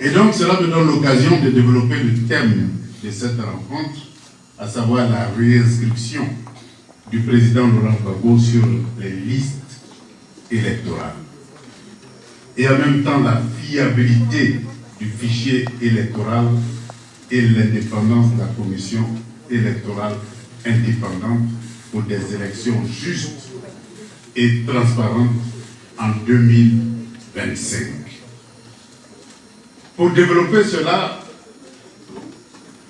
Et donc, cela me donne l'occasion de développer le thème de cette rencontre, à savoir la réinscription du président Laurent Gbagbo sur les listes électorales. Et en même temps, la fiabilité du fichier électoral et l'indépendance de la commission électorale indépendante pour des élections justes et transparentes en 2025. Pour développer cela,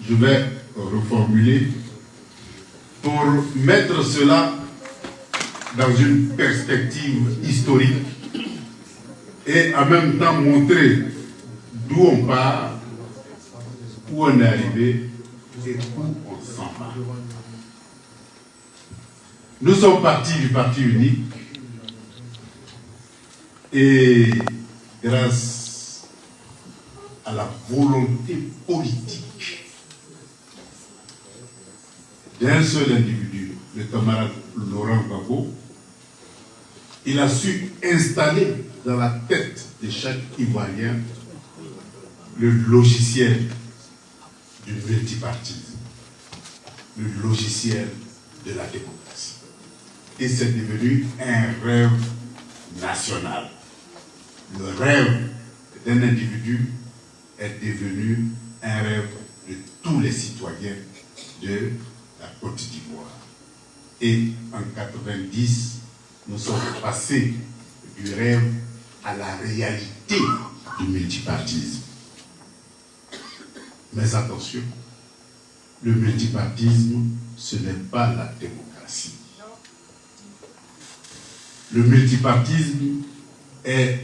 je vais reformuler, pour mettre cela dans une perspective historique et en même temps montrer d'où on part, où on est arrivé et où on s'en va. Nous sommes partis du parti unique et grâce à la volonté politique d'un seul individu, le camarade Laurent Gbagbo, il a su installer dans la tête de chaque Ivoirien le logiciel du multipartisme, le logiciel de la démocratie. Et c'est devenu un rêve national. Le rêve d'un individu est devenu un rêve de tous les citoyens de la Côte d'Ivoire. Et en 90, nous sommes passés du rêve à la réalité du multipartisme. Mais attention, le multipartisme, ce n'est pas la démocratie. Le multipartisme est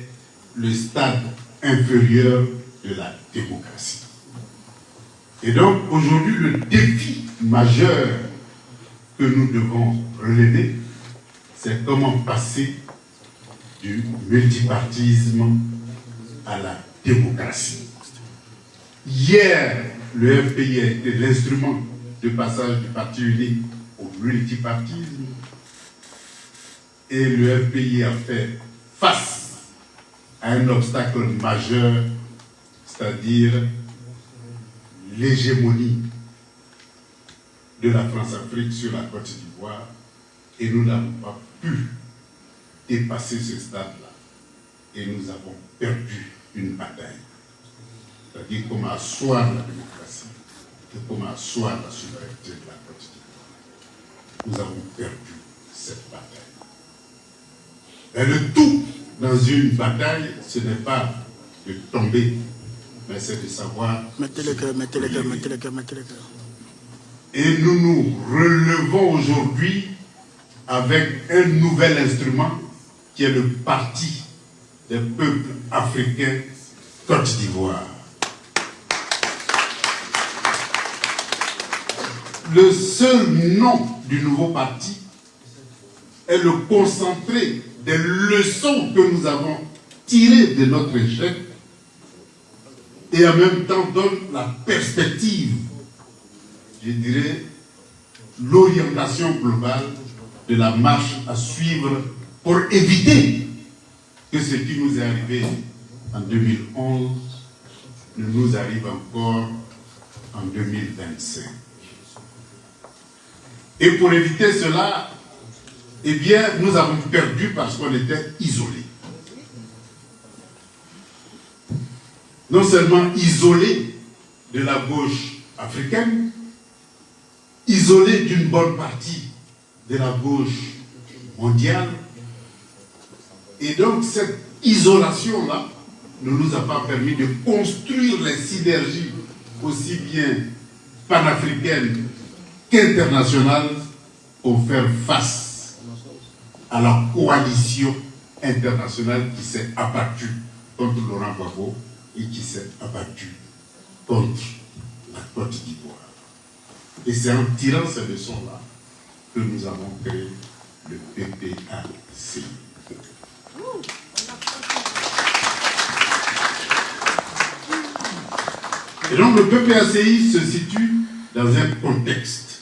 le stade inférieur de la démocratie. Et donc, aujourd'hui, le défi majeur que nous devons relever, c'est comment passer du multipartisme à la démocratie. Hier, le FPI a été l'instrument de passage du parti unique au multipartisme et le FPI a fait face à un obstacle majeur, c'est-à-dire l'hégémonie de la France-Afrique sur la Côte d'Ivoire, et nous n'avons pas pu dépasser ce stade-là et nous avons perdu une bataille. C'est-à-dire comment asseoir la démocratie et comment asseoir la souveraineté de la Côte d'Ivoire. Nous avons perdu cette bataille. Et le tout dans une bataille, ce n'est pas de tomber, mais c'est de savoir... Mettez le cœur. Et nous nous relevons aujourd'hui avec un nouvel instrument qui est le Parti des peuples africains Côte d'Ivoire. Le seul nom du nouveau parti est le concentré des leçons que nous avons tirées de notre échec et en même temps donne la perspective, je dirais, l'orientation globale de la marche à suivre pour éviter que ce qui nous est arrivé en 2011 ne nous arrive encore en 2025. Et pour éviter cela, eh bien, nous avons perdu parce qu'on était isolés. Non seulement isolés de la gauche africaine, isolés d'une bonne partie de la gauche mondiale. Et donc cette isolation-là ne nous a pas permis de construire les synergies aussi bien panafricaines qu'internationales pour faire face à la coalition internationale qui s'est abattue contre Laurent Gbagbo et qui s'est abattue contre la Côte d'Ivoire. Et c'est en tirant ces leçons-là que nous avons créé le PPACI. Et donc le PPACI se situe dans un contexte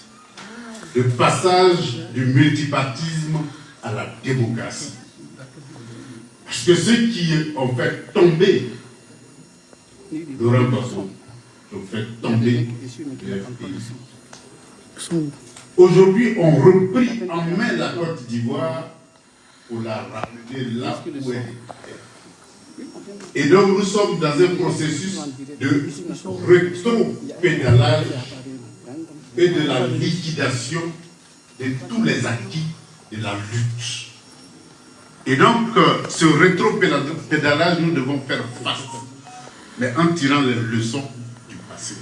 de passage du multipartisme à la démocratie. Parce que ceux qui ont fait tomber Laurent Gbagbo, qui ont fait tomber le FPI. Aujourd'hui, on reprit en main la Côte d'Ivoire pour la ramener là où elle est. Et donc nous sommes dans un processus de rétro-pédalage et de la liquidation de tous les acquis de la lutte. Et donc, ce rétro-pédalage, nous devons faire face, mais en tirant les leçons du passé.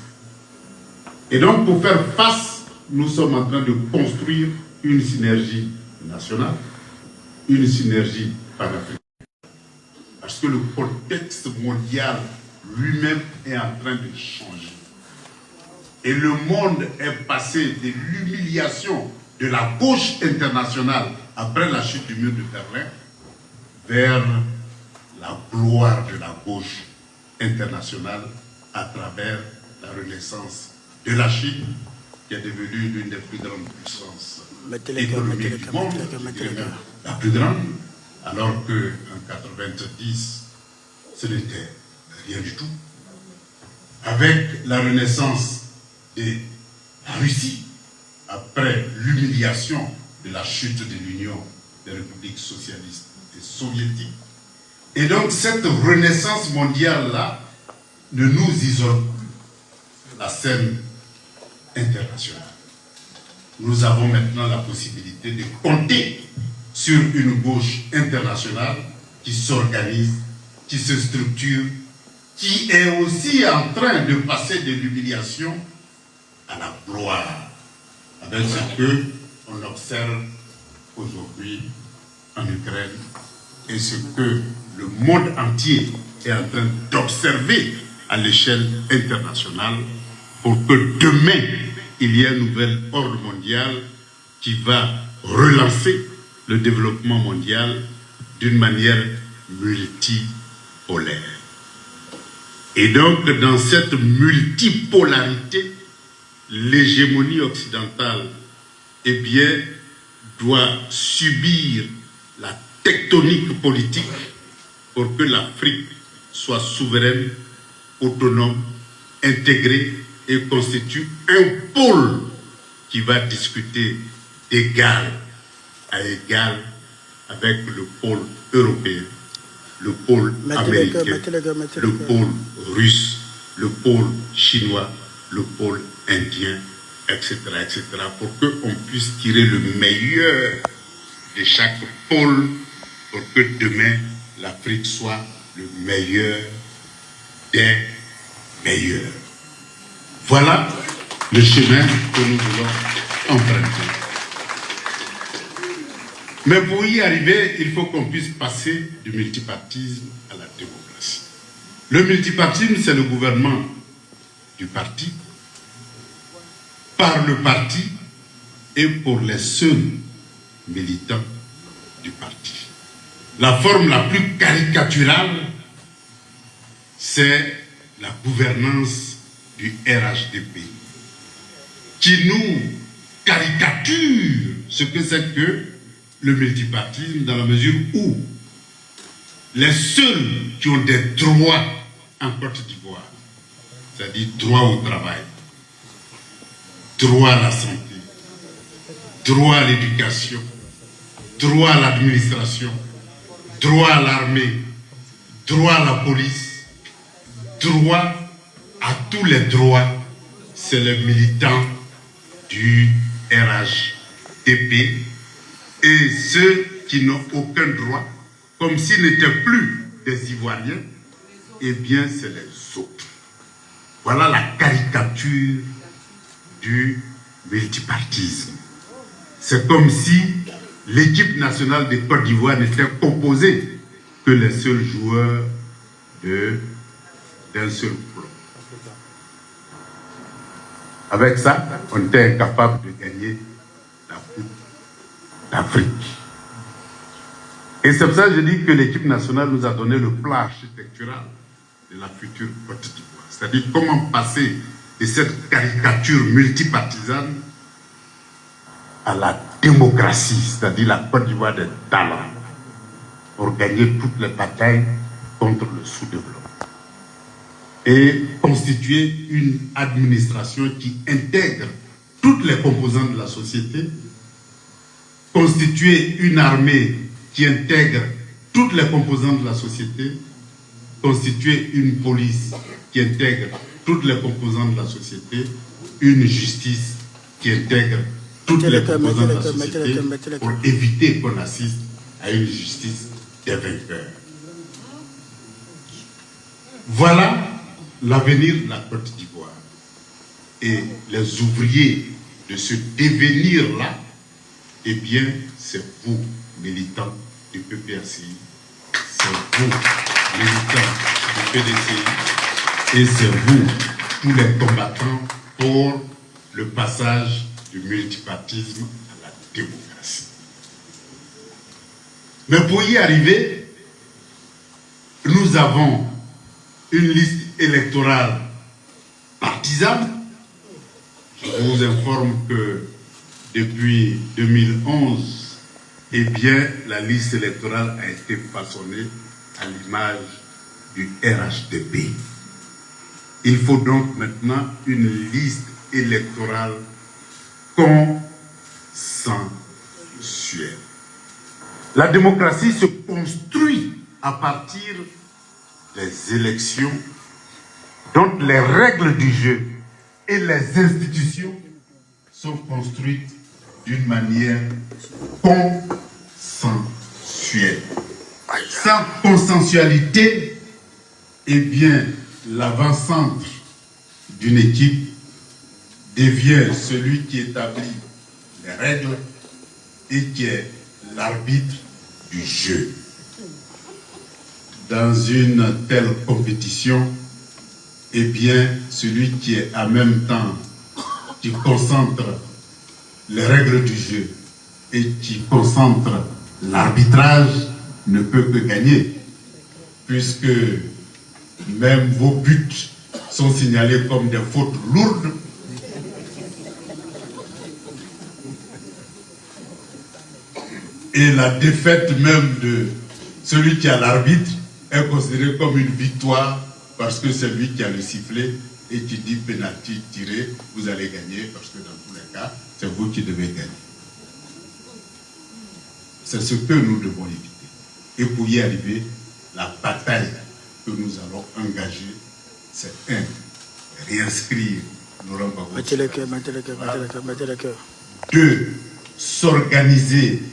Et donc, pour faire face, nous sommes en train de construire une synergie nationale, une synergie panafricaine. Parce que le contexte mondial lui-même est en train de changer. Et le monde est passé de l'humiliation de la gauche internationale après la chute du mur de Berlin vers la gloire de la gauche internationale à travers la renaissance de la Chine, qui est devenue l'une des plus grandes puissances économiques du monde, la plus grande, alors qu'en 90, ce n'était rien du tout. Avec la renaissance de la Russie, après l'humiliation de la chute de l'Union des républiques socialistes et soviétiques. Et donc cette renaissance mondiale-là ne nous isole plus la scène internationale. Nous avons maintenant la possibilité de compter sur une gauche internationale qui s'organise, qui se structure, qui est aussi en train de passer de l'humiliation à la gloire, avec ce que on observe aujourd'hui en Ukraine et ce que le monde entier est en train d'observer à l'échelle internationale pour que demain, il y ait un nouvel ordre mondial qui va relancer le développement mondial d'une manière multipolaire. Et donc, dans cette multipolarité, l'hégémonie occidentale, eh bien, doit subir la tectonique politique pour que l'Afrique soit souveraine, autonome, intégrée et constitue un pôle qui va discuter d'égal à égal avec le pôle européen, le pôle américain, le pôle russe, le pôle chinois, le pôle indien, etc., etc., pour qu'on puisse tirer le meilleur de chaque pôle, pour que demain, l'Afrique soit le meilleur des meilleurs. Voilà le chemin que nous voulons emprunter. Mais pour y arriver, il faut qu'on puisse passer du multipartisme à la démocratie. Le multipartisme, c'est le gouvernement du parti, par le parti et pour les seuls militants du parti. La forme la plus caricaturale, c'est la gouvernance du RHDP, qui nous caricature ce que c'est que le multipartisme, dans la mesure où les seuls qui ont des droits en Côte d'Ivoire, c'est-à-dire droit au travail, droit à la santé, droit à l'éducation, droit à l'administration, droit à l'armée, droit à la police, droit à tous les droits, c'est les militants du RHDP. Et ceux qui n'ont aucun droit, comme s'ils n'étaient plus des Ivoiriens, eh bien c'est les autres. Voilà la caricature du multipartisme. C'est comme si l'équipe nationale de Côte d'Ivoire n'était composée que les seuls joueurs d'un seul club. Avec ça, on était incapable de gagner la Coupe d'Afrique. Et c'est pour ça que je dis que l'équipe nationale nous a donné le plan architectural de la future Côte d'Ivoire. C'est-à-dire comment passer de cette caricature multipartisane à la démocratie, c'est-à-dire la Côte d'Ivoire des talents, pour gagner toutes les batailles contre le sous-développement. et constituer une administration qui intègre toutes les composantes de la société, constituer une armée qui intègre toutes les composantes de la société, constituer une police qui intègre toutes les composantes de la société, une justice qui intègre toutes les composantes de la société pour éviter qu'on assiste à une justice des vainqueurs. Voilà l'avenir de la Côte d'Ivoire. Et les ouvriers de ce devenir-là, eh bien, c'est vous, militants du PPRCI, c'est vous, militants du PDCI, et c'est vous, tous les combattants pour le passage du multipartisme à la démocratie. Mais pour y arriver, nous avons une liste électorale partisane. Je vous informe que depuis 2011, eh bien, la liste électorale a été façonnée à l'image du RHDP. Il faut donc maintenant une liste électorale consensuelle. La démocratie se construit à partir des élections dont les règles du jeu et les institutions sont construites d'une manière consensuelle. Sans consensualité, eh bien, l'avant-centre d'une équipe devient celui qui établit les règles et qui est l'arbitre du jeu. Dans une telle compétition, eh bien, celui qui est en même temps, qui concentre les règles du jeu et qui concentre l'arbitrage ne peut que gagner, puisque même vos buts sont signalés comme des fautes lourdes. Et la défaite même de celui qui a l'arbitre est considérée comme une victoire parce que c'est lui qui a le sifflet et qui dit penalty tiré, vous allez gagner parce que dans tous les cas, c'est vous qui devez gagner. C'est ce que nous devons éviter. Et pour y arriver, la bataille que nous allons engager, c'est réinscrire Laurent Gbagbo. Mettez le cœur. 2. S'organiser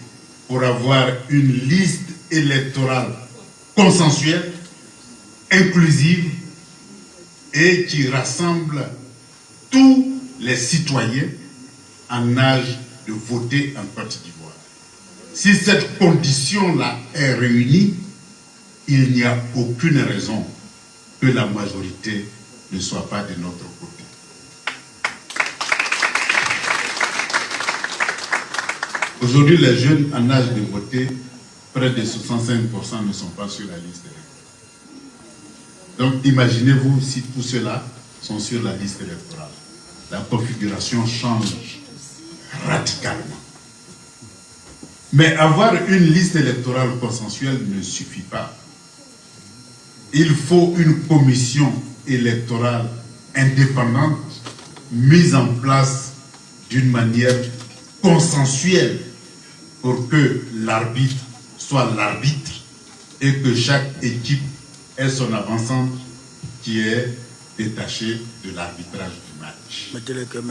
pour avoir une liste électorale consensuelle, inclusive et qui rassemble tous les citoyens en âge de voter en Côte d'Ivoire. Si cette condition-là est réunie, il n'y a aucune raison que la majorité ne soit pas de notre côté. Aujourd'hui, les jeunes en âge de voter, près de 65% ne sont pas sur la liste électorale. Donc imaginez-vous si tous ceux-là sont sur la liste électorale. La configuration change radicalement. Mais avoir une liste électorale consensuelle ne suffit pas. Il faut une commission électorale indépendante mise en place d'une manière consensuelle pour que l'arbitre soit l'arbitre et que chaque équipe ait son avant-centre qui est détaché de l'arbitrage du match. Mettez le cœur.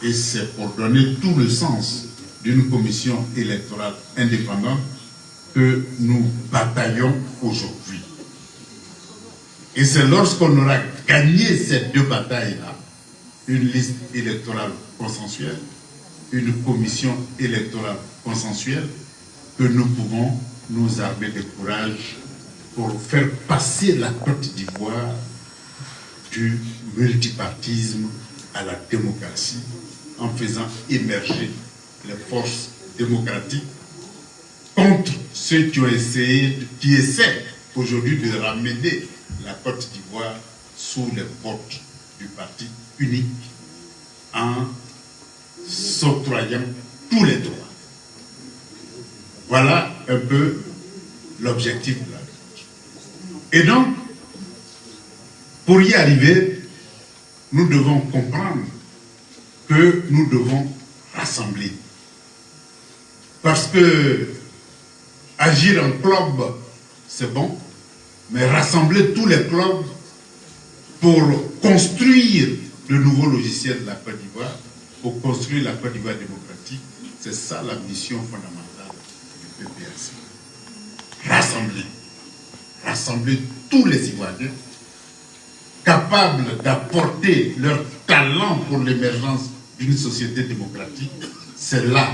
Et c'est pour donner tout le sens d'une commission électorale indépendante que nous bataillons aujourd'hui. Et c'est lorsqu'on aura gagné ces deux batailles-là, une liste électorale consensuelle, une commission électorale consensuelle, que nous pouvons nous armer de courage pour faire passer la Côte d'Ivoire du multipartisme à la démocratie en faisant émerger les forces démocratiques contre ceux qui essaient aujourd'hui de ramener la Côte d'Ivoire sous les votes du parti unique en s'octroyant tous les droits. Voilà un peu l'objectif de la lutte. Et donc, Pour y arriver, nous devons comprendre que nous devons rassembler. Parce que agir en club, c'est bon, mais rassembler tous les clubs pour construire le nouveau logiciel de la Côte d'Ivoire, pour construire la Côte d'Ivoire démocratique, c'est ça la mission fondamentale du PPAC. Rassembler. Rassembler tous les Ivoiriens capables d'apporter leur talent pour l'émergence d'une société démocratique. C'est là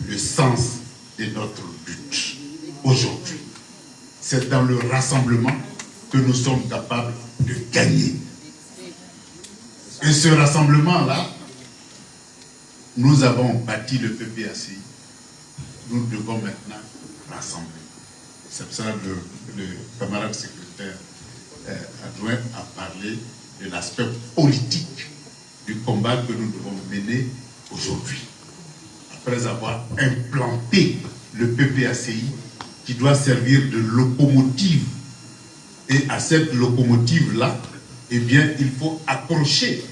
le sens de notre but aujourd'hui. C'est dans le rassemblement que nous sommes capables de gagner. Et ce rassemblement-là, nous avons bâti le PPACI. Nous devons maintenant rassembler. C'est pour ça que le camarade secrétaire adjoint a parlé de l'aspect politique du combat que nous devons mener aujourd'hui. Après avoir implanté le PPACI qui doit servir de locomotive. Et à cette locomotive-là, eh bien, il faut accrocher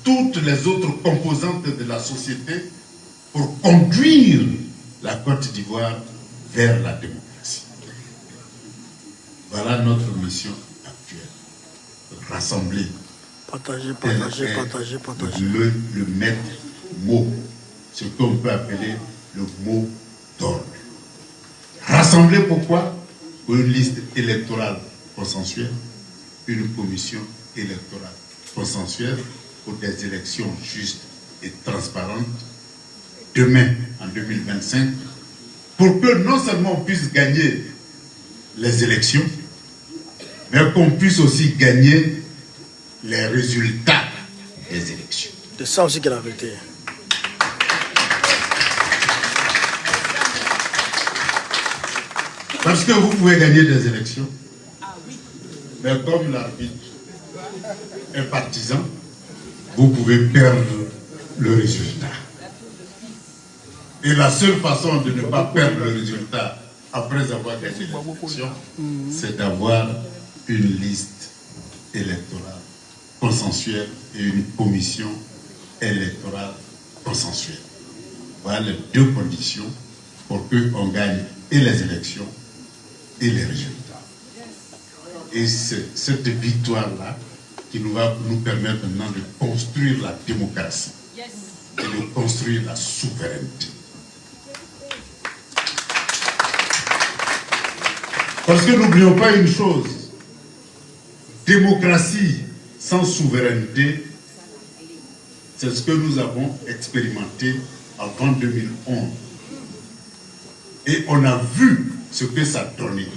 toutes les autres composantes de la société pour conduire la Côte d'Ivoire vers la démocratie. Voilà notre mission actuelle. Rassembler. Partager. Le maître mot. Ce qu'on peut appeler le mot d'ordre. Rassembler pourquoi? Pour une liste électorale consensuelle, une commission électorale consensuelle pour des élections justes et transparentes demain en 2025 pour que non seulement on puisse gagner les élections mais qu'on puisse aussi gagner les résultats des élections. C'est ça aussi qui est la vérité. Parce que vous pouvez gagner des élections, mais comme l'arbitre est partisan, vous pouvez perdre le résultat. Et la seule façon de ne pas perdre le résultat après avoir gagné l'élection, c'est d'avoir une liste électorale consensuelle et une commission électorale consensuelle. Voilà les deux conditions pour qu'on gagne et les élections et les résultats. Et c'est cette victoire-là qui va nous permettre maintenant de construire la démocratie et de construire la souveraineté. Parce que n'oublions pas une chose, démocratie sans souveraineté, c'est ce que nous avons expérimenté avant 2011. Et on a vu ce que ça donnait.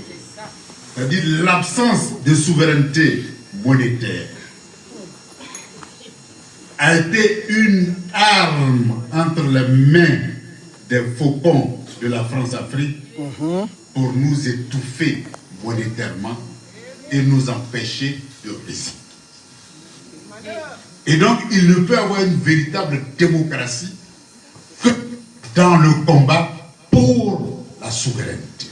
C'est-à-dire l'absence de souveraineté monétaire a été une arme entre les mains des faucons de la France-Afrique pour nous étouffer monétairement et nous empêcher de réussir. Et donc, il ne peut y avoir une véritable démocratie que dans le combat pour la souveraineté.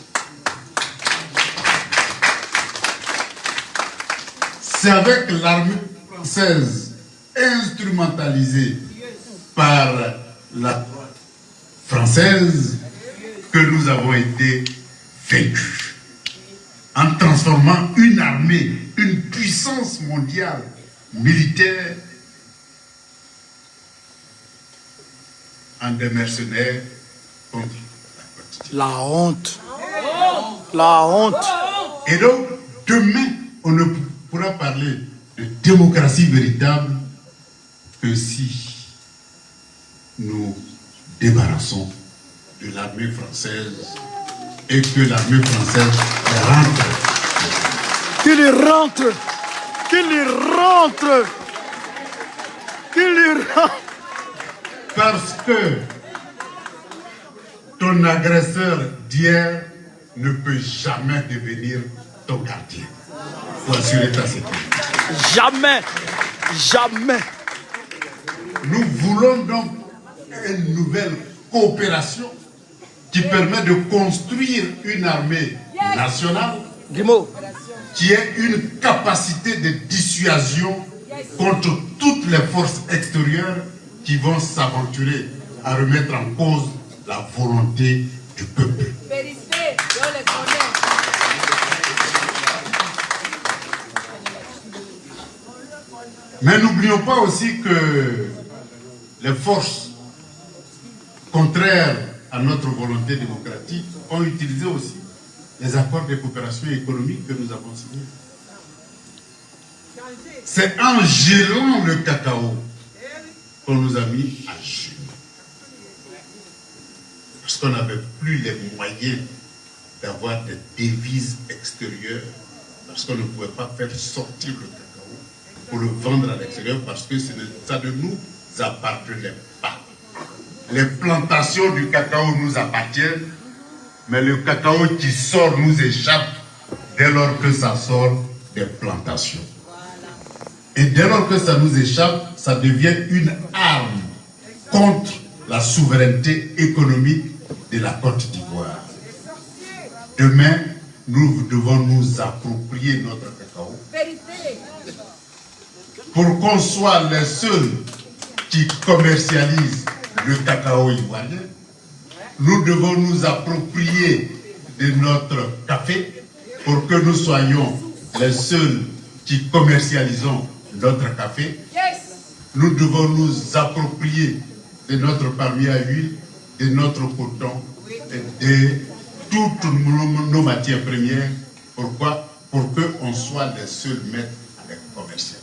C'est avec l'armée française instrumentalisée par la française que nous avons été vaincus. En transformant une armée, une puissance mondiale militaire en des mercenaires contre la La honte. La honte. Et donc, demain, on ne pourra parler de démocratie véritable que si nous débarrassons de l'armée française et que l'armée française rentre. Qu'il rentre. Qu'il rentre. Qu'il rentre. Parce que ton agresseur d'hier ne peut jamais devenir ton gardien. Pour assurer ta sécurité. Jamais. Jamais. Nous voulons donc une nouvelle coopération qui permet de construire une armée nationale, Guimau. qui ait une capacité de dissuasion contre toutes les forces extérieures qui vont s'aventurer à remettre en cause la volonté du peuple. Mais n'oublions pas aussi que les forces contraires à notre volonté démocratique ont utilisé aussi les accords de coopération économique que nous avons signés. C'est en gelant le cacao qu'on nous a mis à genoux. Parce qu'on n'avait plus les moyens d'avoir des devises extérieures, parce qu'on ne pouvait pas faire sortir le cacao pour le vendre à l'extérieur, parce que ça ne nous appartenait pas. Les plantations du cacao nous appartiennent, mais le cacao qui sort nous échappe dès lors que ça sort des plantations. Et dès lors que ça nous échappe, ça devient une arme contre la souveraineté économique de la Côte d'Ivoire. Demain, nous devons nous approprier notre cacao pour qu'on soit les seuls qui commercialisent le cacao ivoirien. Nous devons nous approprier de notre café pour que nous soyons les seuls qui commercialisons notre café. Nous devons nous approprier de notre palmier à huile, de notre coton, de toutes nos matières premières. Pourquoi? Pour qu'on soit les seuls maîtres à les commercialiser.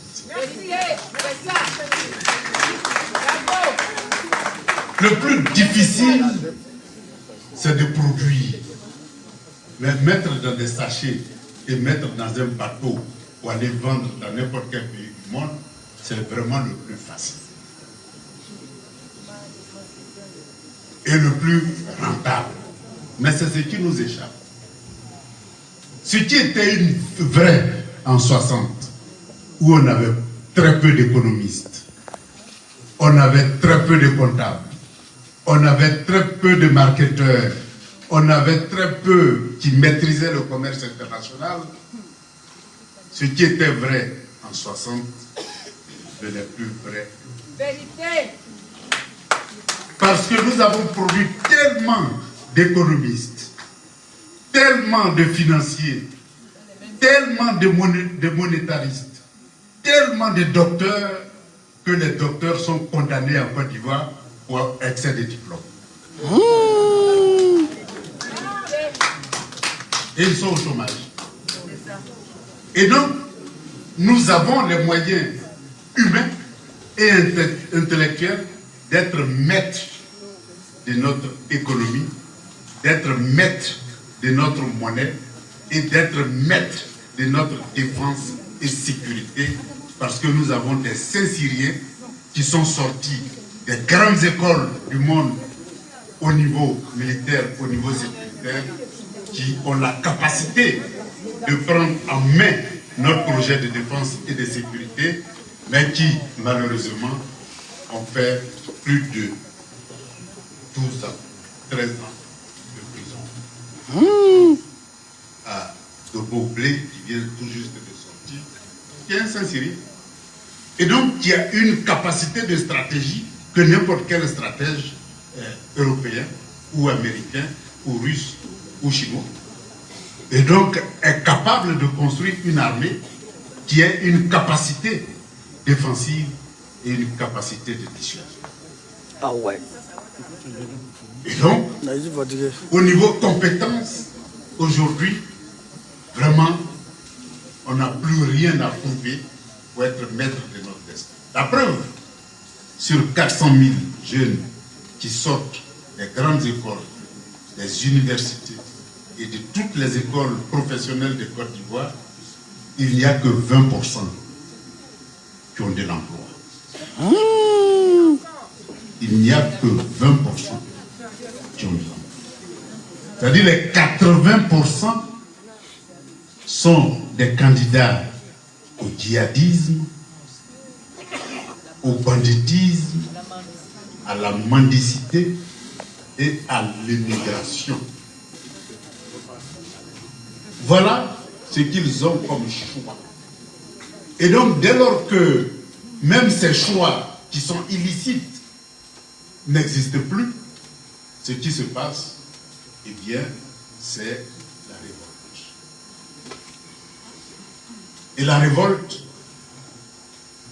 Le plus difficile, c'est de produire. Mais mettre dans des sachets et mettre dans un bateau ou aller vendre dans n'importe quel pays du monde, c'est vraiment le plus facile. Et le plus rentable. Mais c'est ce qui nous échappe. Ce qui était vrai en 60, où on avait très peu d'économistes, on avait très peu de comptables, on avait très peu de marketeurs, on avait très peu qui maîtrisaient le commerce international. Ce qui était vrai en 60 ne l'est plus vrai. Vérité. Parce que nous avons produit tellement d'économistes, tellement de financiers, tellement de monétaristes, tellement de docteurs, que les docteurs sont condamnés en Côte d'Ivoire pour excès de diplômes. Et ils sont au chômage. Et donc, nous avons les moyens humains et intellectuels d'être maîtres de notre économie, d'être maîtres de notre monnaie et d'être maîtres de notre défense et sécurité, parce que nous avons des Saint-Syriens qui sont sortis des grandes écoles du monde au niveau militaire, au niveau sécuritaire, qui ont la capacité de prendre en main notre projet de défense et de sécurité, mais qui, malheureusement, ont fait plus de 12 ans, 13 ans de prison. À Dobo-Blé, qui vient tout juste de sortir, qui est un Saint-Syrien. Et donc, qui a une capacité de stratégie que n'importe quel stratège européen, ou américain, ou russe, ou chinois. Et donc, est capable de construire une armée qui a une capacité défensive et une capacité de dissuasion. Ah ouais. Et donc, au niveau compétence, aujourd'hui, vraiment, on n'a plus rien à prouver pour être maître de notre destin. La preuve, sur 400 000 jeunes qui sortent des grandes écoles, des universités et de toutes les écoles professionnelles de Côte d'Ivoire, il n'y a que 20% qui ont de l'emploi. Il n'y a que 20% qui ont de l'emploi. C'est-à-dire les 80% sont des candidats au djihadisme, au banditisme, à la mendicité et à l'immigration. Voilà ce qu'ils ont comme choix. Et donc, dès lors que même ces choix qui sont illicites n'existent plus, ce qui se passe, eh bien, c'est la révolte. Et la révolte,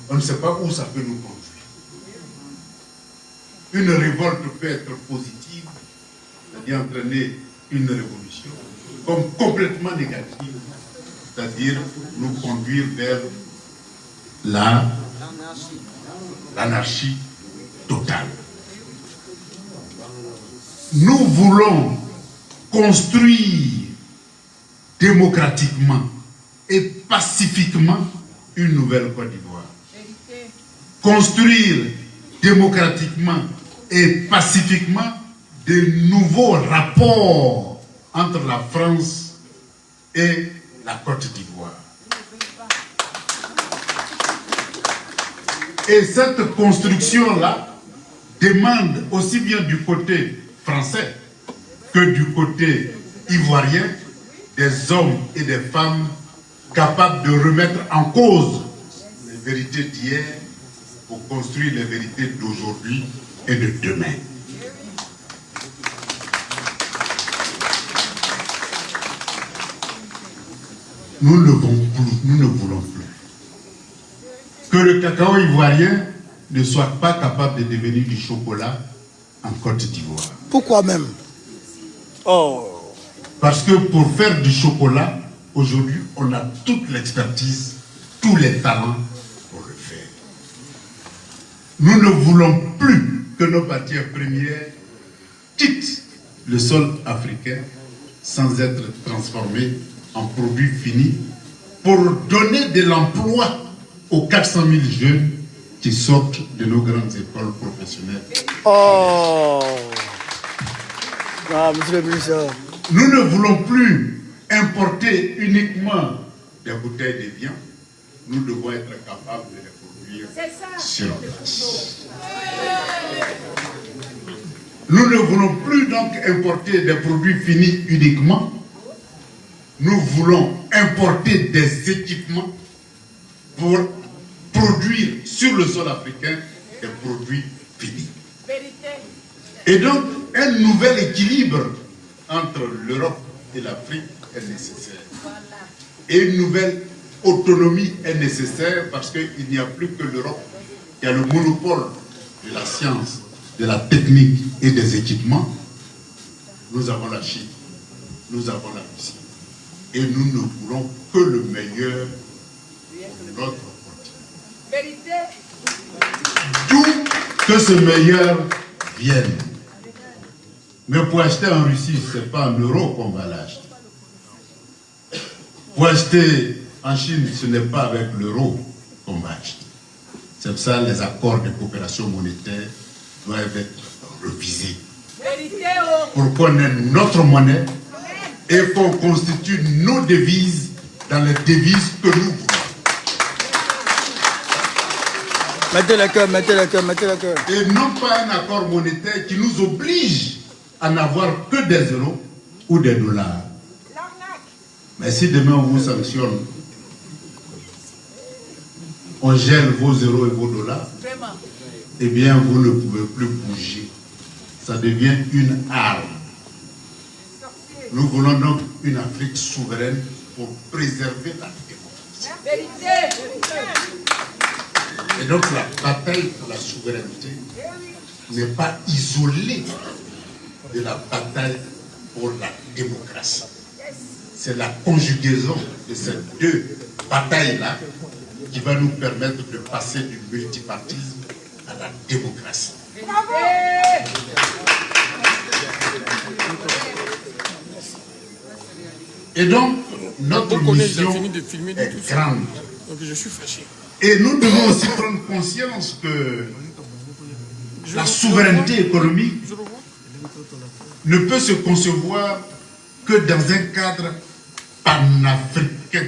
on ne sait pas où ça peut nous conduire. Une révolte peut être positive, c'est-à-dire entraîner une révolution, comme complètement négative, c'est-à-dire nous conduire vers l'anarchie totale. Nous voulons construire démocratiquement et pacifiquement une nouvelle Côte d'Ivoire. Construire démocratiquement et pacifiquement de nouveaux rapports entre la France et la Côte d'Ivoire. Et cette construction-là demande aussi bien du côté français que du côté ivoirien des hommes et des femmes capables de remettre en cause les vérités d'hier pour construire les vérités d'aujourd'hui et de demain. Nous ne voulons plus que le cacao ivoirien ne soit pas capable de devenir du chocolat en Côte d'Ivoire. Pourquoi même? Oh. Parce que pour faire du chocolat, aujourd'hui, on a toute l'expertise, tous les talents pour le faire. Nous ne voulons plus que nos matières premières quittent le sol africain sans être transformées en produits finis pour donner de l'emploi aux 400 000 jeunes qui sortent de nos grandes écoles professionnelles. Oh. Ah, monsieur le ministre. Nous ne voulons plus importer uniquement des bouteilles de viande. Nous devons être capables de les produire sur place. Nous ne voulons plus donc importer des produits finis uniquement. Nous voulons importer des équipements pour produire sur le sol africain des produits finis. Et donc, un nouvel équilibre entre l'Europe et l'Afrique est nécessaire. Et une nouvelle autonomie est nécessaire parce qu'il n'y a plus que l'Europe qui a le monopole de la science, de la technique et des équipements. Nous avons la Chine, nous avons la Russie. Et nous ne voulons que le meilleur pour notre continent. D'où que ce meilleur vienne. Mais pour acheter en Russie, ce n'est pas en euros qu'on va l'acheter. Pour acheter en Chine, ce n'est pas avec l'euro qu'on va acheter. C'est pour ça que les accords de coopération monétaire doivent être revisés. Pour qu'on ait notre monnaie et qu'on constitue nos devises dans les devises que nous voulons. Mettez le cœur, mettez le cœur, mettez le cœur. Et non pas un accord monétaire qui nous oblige à n'avoir que des euros ou des dollars. Mais si demain on vous sanctionne, on gèle vos euros et vos dollars, eh bien vous ne pouvez plus bouger. Ça devient une arme. Nous voulons donc une Afrique souveraine pour préserver la démocratie. Et donc la bataille pour la souveraineté n'est pas isolée de la bataille pour la démocratie. C'est la conjugaison de ces deux batailles-là qui va nous permettre de passer du multipartisme à la démocratie. Et donc, notre mission est grande. Donc je suis fâché. Et nous devons aussi prendre conscience que la souveraineté économique ne peut se concevoir que dans un cadre panafricain.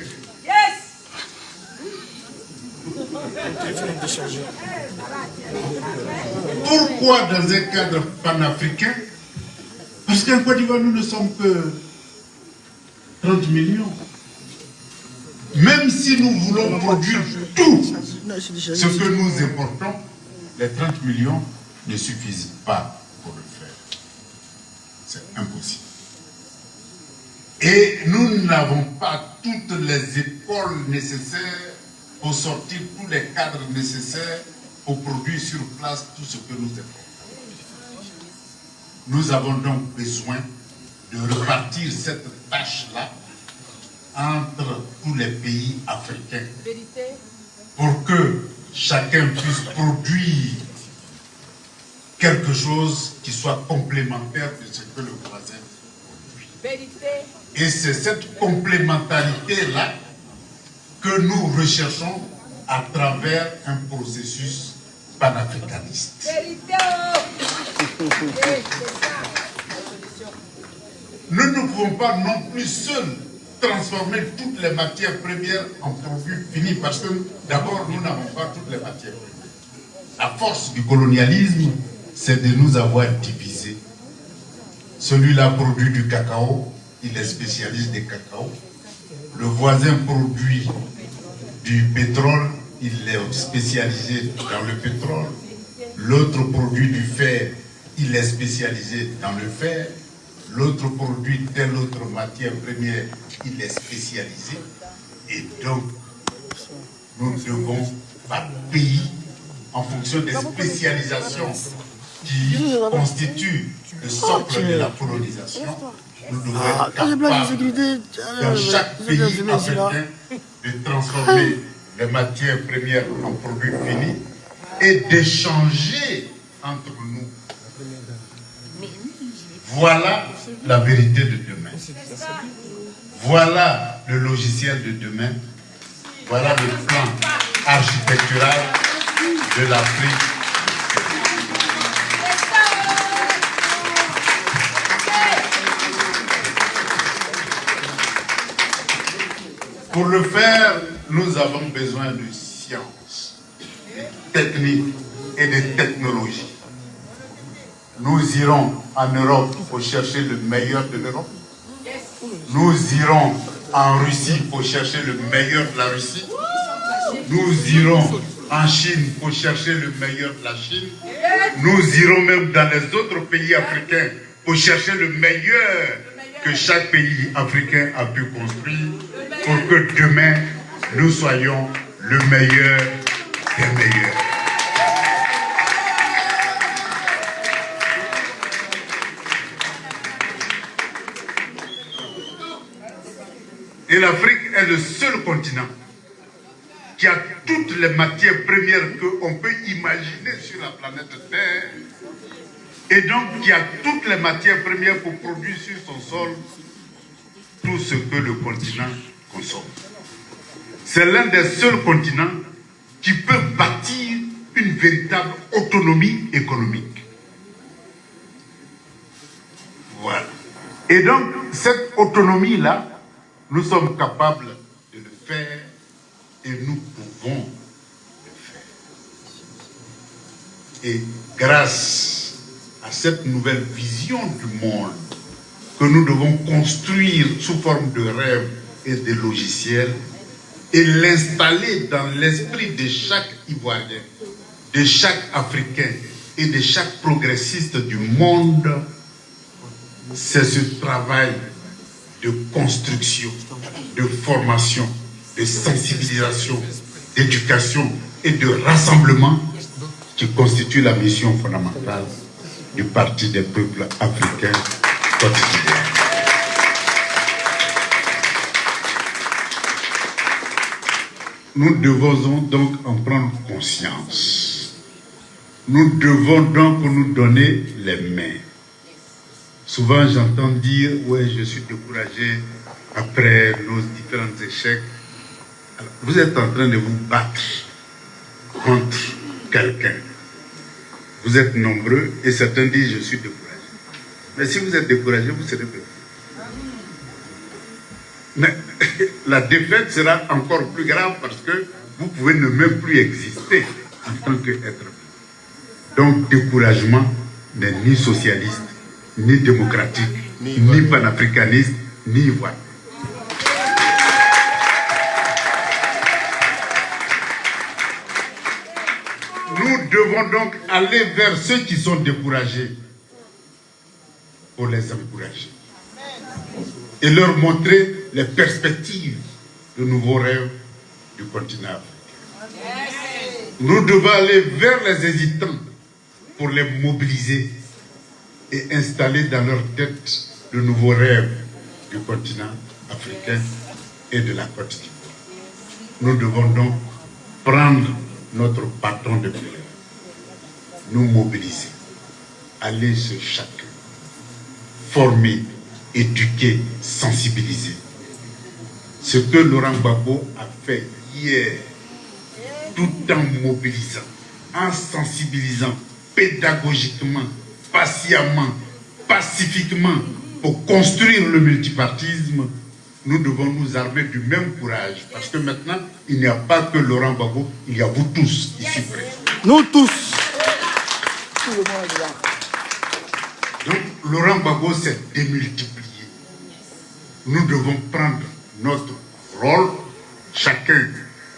Pourquoi dans un cadre panafricain? Parce qu'en Côte d'Ivoire, nous ne sommes que 30 millions. Même si nous voulons produire tout ce que nous importons, les 30 millions ne suffisent pas pour le faire. C'est impossible. Et nous n'avons pas toutes les écoles nécessaires pour sortir tous les cadres nécessaires pour produire sur place tout ce que nous importons. Nous avons donc besoin de repartir cette tâche-là entre tous les pays africains pour que chacun puisse produire quelque chose qui soit complémentaire de ce que le voisin produit. Et c'est cette complémentarité-là que nous recherchons à travers un processus panafricaniste. Nous ne pouvons pas non plus seuls transformer toutes les matières premières en produits finis parce que d'abord nous n'avons pas toutes les matières premières. La force du colonialisme, c'est de nous avoir divisés. Celui-là produit du cacao, il est spécialiste des cacao. Le voisin produit du pétrole, il est spécialisé dans le pétrole. L'autre produit du fer, il est spécialisé dans le fer. L'autre produit telle autre matière première, il est spécialisé. Et donc, nous devons, par pays, en fonction des spécialisations qui constituent le socle de la colonisation, nous devons être capables, dans chaque pays africain, de transformer les matières premières en produits finis et d'échanger entre nous. Voilà la vérité de demain. Voilà le logiciel de demain. Voilà le plan architectural de l'Afrique. Pour le faire, nous avons besoin de science, de techniques et de technologies. Nous irons en Europe pour chercher le meilleur de l'Europe. Nous irons en Russie pour chercher le meilleur de la Russie. Nous irons en Chine pour chercher le meilleur de la Chine. Nous irons même dans les autres pays africains pour chercher le meilleur que chaque pays africain a pu construire pour que demain, nous soyons le meilleur des meilleurs. Et l'Afrique est le seul continent qui a toutes les matières premières qu'on peut imaginer sur la planète Terre, et donc qui a toutes les matières premières pour produire sur son sol tout ce que le continent consomme. C'est l'un des seuls continents qui peut bâtir une véritable autonomie économique. Voilà. Et donc, cette autonomie-là, nous sommes capables de le faire et nous pouvons le faire. Et grâce à cette nouvelle vision du monde que nous devons construire sous forme de rêve et de logiciels et l'installer dans l'esprit de chaque Ivoirien, de chaque Africain et de chaque progressiste du monde, c'est ce travail de construction, de formation, de sensibilisation, d'éducation et de rassemblement qui constitue la mission fondamentale du Parti des peuples africains quotidien. Nous devons donc en prendre conscience. Nous devons donc nous donner les mains. Souvent, j'entends dire, ouais, je suis découragé après nos différents échecs. Alors, vous êtes en train de vous battre contre quelqu'un. Vous êtes nombreux et certains disent, je suis découragé. Mais si vous êtes découragé, vous serez perdu. Mais la défaite sera encore plus grave parce que vous pouvez ne même plus exister en tant qu'être humain. Donc, découragement n'est ni socialiste, ni démocratique, ni panafricaniste, ni ivoirien. Nous devons donc aller vers ceux qui sont découragés pour les encourager et leur montrer les perspectives de nouveaux rêves du continent africain. Nous devons aller vers les hésitants pour les mobiliser et installer dans leur tête de nouveaux rêves du continent africain et de la Côte d'Ivoire. Nous devons donc prendre notre bâton de pèlerin, nous mobiliser, aller chez chacun, former, éduquer, sensibiliser. Ce que Laurent Gbagbo a fait hier, tout en mobilisant, en sensibilisant, pédagogiquement, patiemment, pacifiquement, pour construire le multipartisme, nous devons nous armer du même courage. Parce que maintenant, il n'y a pas que Laurent Gbagbo, il y a vous tous ici présents. Nous tous. Tout le monde est là. Donc, Laurent Gbagbo s'est démultiplié. Nous devons prendre notre rôle, chacun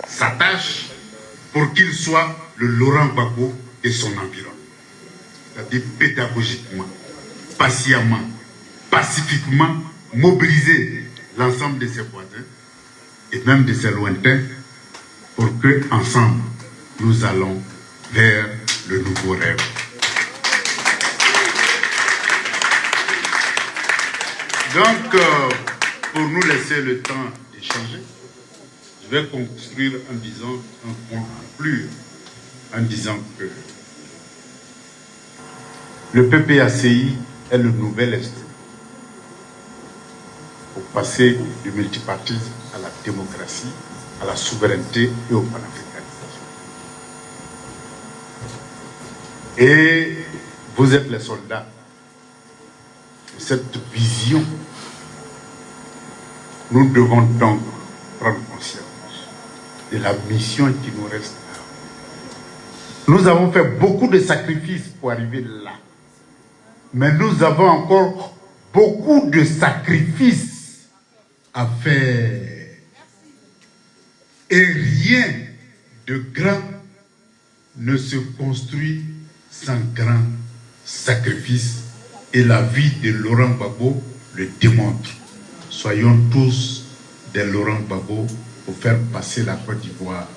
sa tâche, pour qu'il soit le Laurent Gbagbo et son environnement. C'est-à-dire pédagogiquement, patiemment, pacifiquement, mobiliser l'ensemble de ses voisins et même de ses lointains pour que, ensemble, nous allons vers le nouveau rêve. Donc, pour nous laisser le temps d'échanger, je vais conclure en disant que le PPACI est le nouvel instrument pour passer du multipartisme à la démocratie, à la souveraineté et au panafricanisme. Et vous êtes les soldats de cette vision. Nous devons donc prendre conscience de la mission qui nous reste. Nous avons fait beaucoup de sacrifices pour arriver là. Mais nous avons encore beaucoup de sacrifices à faire. Et rien de grand ne se construit sans grand sacrifice. Et la vie de Laurent Gbagbo le démontre. Soyons tous des Laurent Gbagbo pour faire passer la Côte d'Ivoire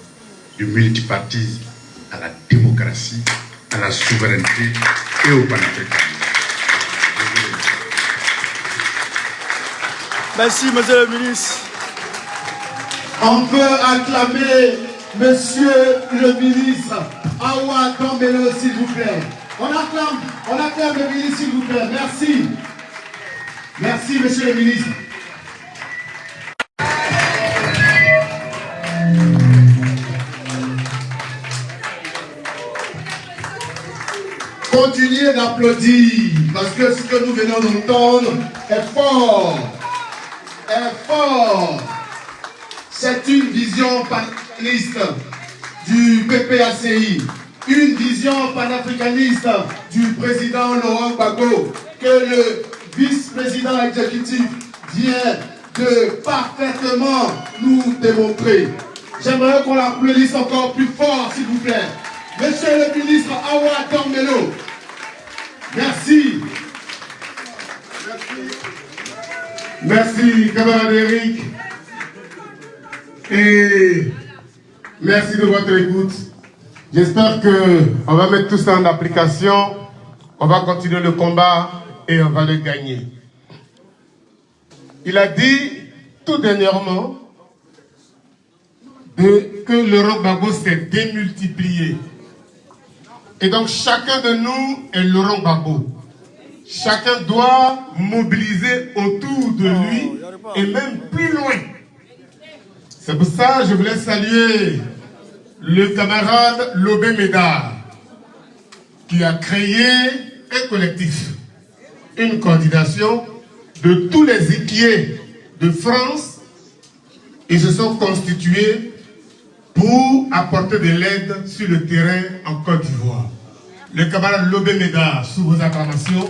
du multipartisme à la démocratie, à la souveraineté et au panafricanisme. Merci, monsieur le ministre. On peut acclamer monsieur le ministre Awa Tombelo, s'il vous plaît. On acclame le ministre, s'il vous plaît. Merci. Merci, monsieur le ministre. Continuez d'applaudir, parce que ce que nous venons d'entendre est fort. Est fort. C'est une vision panafricaniste du PPACI, une vision panafricaniste du président Laurent Gbagbo, que le vice-président exécutif vient de parfaitement nous démontrer. J'aimerais qu'on l'applaudisse encore plus fort, s'il vous plaît. Monsieur le ministre Awa Tombelo, merci. Merci, camarade Eric. Et merci de votre écoute. J'espère qu'on va mettre tout ça en application. On va continuer le combat et on va le gagner. Il a dit tout dernièrement que Laurent Gbagbo s'est démultiplié. Et donc chacun de nous est Laurent Gbagbo. Chacun doit mobiliser autour de lui et même plus loin. C'est pour ça que je voulais saluer le camarade Lobé Médard qui a créé un collectif, une coordination de tous les équipiers de France. Ils se sont constitués pour apporter de l'aide sur le terrain en Côte d'Ivoire. Le camarade Lobé Médard, sous vos acclamations.